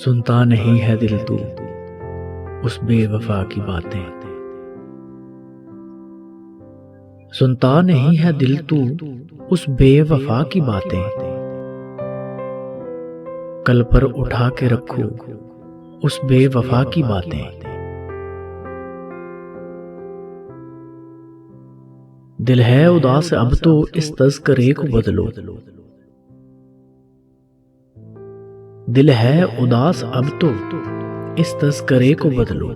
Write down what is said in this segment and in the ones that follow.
सुनता नहीं है दिल तू उस बेवफा की बातें। सुनता नहीं है दिल तू उस बेवफा की बातें। कल पर उठा के रखो उस बेवफा की बातें। दिल है उदास अब तो इस तज़किरे को बदलो। दिल है उदास अब तो इस तज़किरे को बदलो।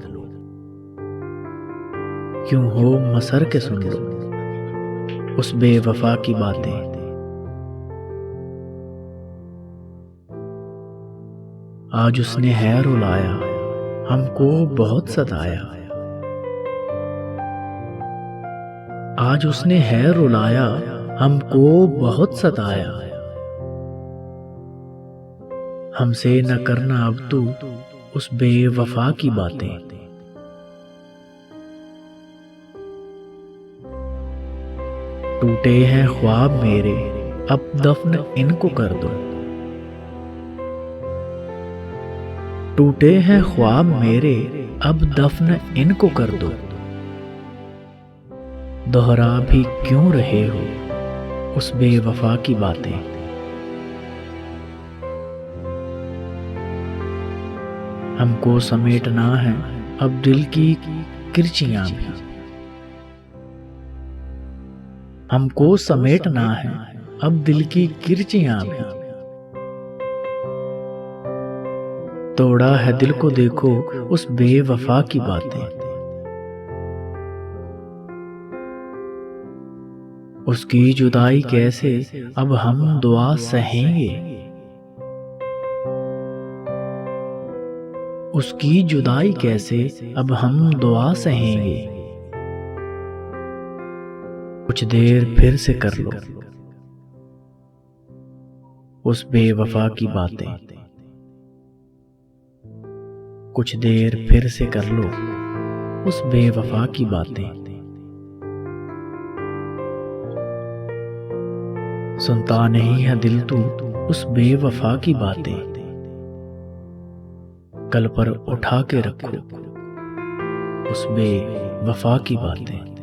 क्यों हो मसर के सुन लो उस बेवफा की बातें। आज उसने है रुलाया हमको बहुत सताया। आज उसने है रुलाया हमको बहुत सताया। हमसे न करना अब तू उस बेवफा की बातें। टूटे हैं ख्वाब मेरे अब दफन इनको कर दो। टूटे हैं ख्वाब मेरे अब दफन इनको कर दो। दोहरा भी क्यों रहे हो उस बेवफा की बातें। हमको समेटना है अब दिल की किरचियां भी। हमको समेटना है अब दिल की किरचियां भी। तोड़ा है दिल को देखो उस बेवफा की बातें। उसकी जुदाई कैसे अब हम दुआ सहेंगे। उसकी जुदाई कैसे अब हम दुआ सहेंगे। कुछ देर फिर से कर लो उस बेवफा की बातें। कुछ देर फिर से कर लो उस बेवफा की बातें। सुनता नहीं है दिल तू उस बेवफा की बातें। कल पर उठा के रखो उस बेवफा की बातें।